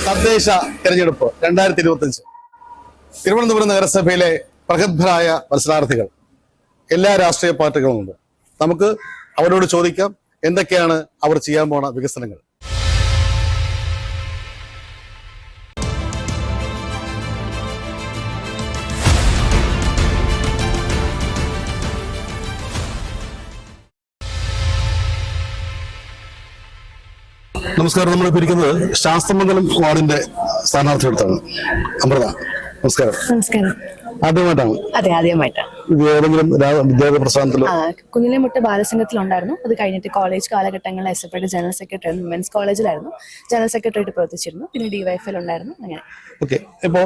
തദ്ദേശ തെരഞ്ഞെടുപ്പ് 2025 തിരുവനന്തപുരം നഗരസഭയിലെ പ്രഗത്ഭരായ മത്സരാർത്ഥികൾ എല്ലാ രാഷ്ട്രീയ പാർട്ടികളുമുണ്ട്. നമുക്ക് അവരോട് ചോദിക്കാം എന്തൊക്കെയാണ് അവർ ചെയ്യാൻ പോണ വികസനങ്ങൾ. നമസ്കാരം. നമ്മൾ ഇരിക്കുന്നത് ശാസ്തമംഗലം വാർഡിന്റെ സ്ഥാനാർത്ഥിയെടുത്താണ്. അമൃത, നമസ്കാരം. നമസ്കാരം. ആദ്യമായിട്ടാണ്? അതെ, ആദ്യമായിട്ടാണ്. ഇത് ഏതെങ്കിലും വിദ്യാഭ്യാസ പ്രസ്ഥാനത്തിലോ? കുഞ്ഞിലെ മുട്ട് ബാലസംഘത്തിലുണ്ടായിരുന്നു. അത് കഴിഞ്ഞിട്ട് കോളേജ് കാലഘട്ടങ്ങളിൽ എസ്എഫ്ഐയുടെ ജനറൽ സെക്രട്ടറി, വിമൻസ് കോളേജിലായിരുന്നു ജനറൽ സെക്രട്ടറി ആയിട്ട് പ്രവർത്തിച്ചിരുന്നു. പിന്നെ ഡിവൈഎഫ്ഐയിൽ ഉണ്ടായിരുന്നു. അങ്ങനെ. ഓക്കെ. ഇപ്പോ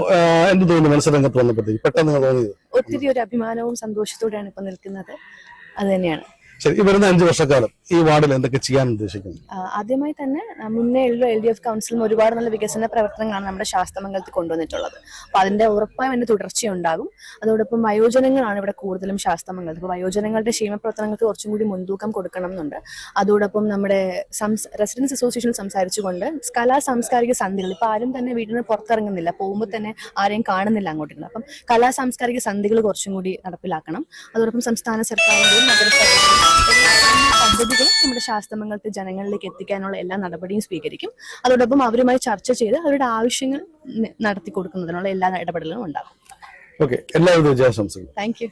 എന്ത് തോന്നുന്നു മത്സരരംഗത്ത് വന്നപ്പോഴത്തേക്ക് പെട്ടെന്ന് തോന്നിയത്? ഒത്തിരി ഒരു അഭിമാനവും സന്തോഷത്തോടെയാണ് ഇപ്പൊ നിൽക്കുന്നത്. അത് തന്നെയാണ്. ശരി. ഈ വരുന്ന 5 വർഷക്കാലം ഈ വാർഡിൽ എന്തൊക്കെ ചെയ്യാൻ ഉദ്ദേശിക്കുന്നു? ആദ്യമായി തന്നെ മുന്നേ ഉള്ള LDF കൗൺസിലും ഒരുപാട് നല്ല വികസന പ്രവർത്തനങ്ങളാണ് നമ്മുടെ ശാസ്തമംഗലത്തിൽ കൊണ്ടുവന്നിട്ടുള്ളത്. അപ്പൊ അതിന്റെ ഉറപ്പായും അതിന്റെ തുടർച്ചയുണ്ടാകും. അതോടൊപ്പം വയോജനങ്ങളാണ് ഇവിടെ കൂടുതലും ശാസ്തമംഗലത്തിൽ. അപ്പോൾ വയോജനങ്ങളുടെ ക്ഷേമപ്രവർത്തനങ്ങൾക്ക് കുറച്ചും കൂടി മുൻതൂക്കം കൊടുക്കണം എന്നുണ്ട്. അതോടൊപ്പം നമ്മുടെ റെസിഡൻസ് അസോസിയേഷനിൽ സംസാരിച്ചുകൊണ്ട് കലാ സാംസ്കാരിക സന്ധ്യകൾ, ഇപ്പൊ ആരും തന്നെ വീട്ടിൽ നിന്ന് പുറത്തിറങ്ങുന്നില്ല, പോകുമ്പോൾ തന്നെ ആരെയും കാണുന്നില്ല അങ്ങോട്ടുള്ള. അപ്പം കലാ സാംസ്കാരിക സന്ധ്യകൾ കുറച്ചും കൂടി നടപ്പിലാക്കണം. അതോടൊപ്പം സംസ്ഥാന സർക്കാരിന്റെയും നഗരസഭ പദ്ധതികൾ നമ്മുടെ ശാസ്തമംഗലത്തെ ജനങ്ങളിലേക്ക് എത്തിക്കാനുള്ള എല്ലാ നടപടിയും സ്വീകരിക്കും. അതോടൊപ്പം അവരുമായി ചർച്ച ചെയ്ത് അവരുടെ ആവശ്യങ്ങൾ നടത്തി കൊടുക്കുന്നതിനുള്ള എല്ലാ ഇടപെടലുകളും ഉണ്ടാകും. ഓക്കെ. എല്ലാവരും വിജയാശംസകൾ. Thank you.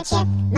Chip.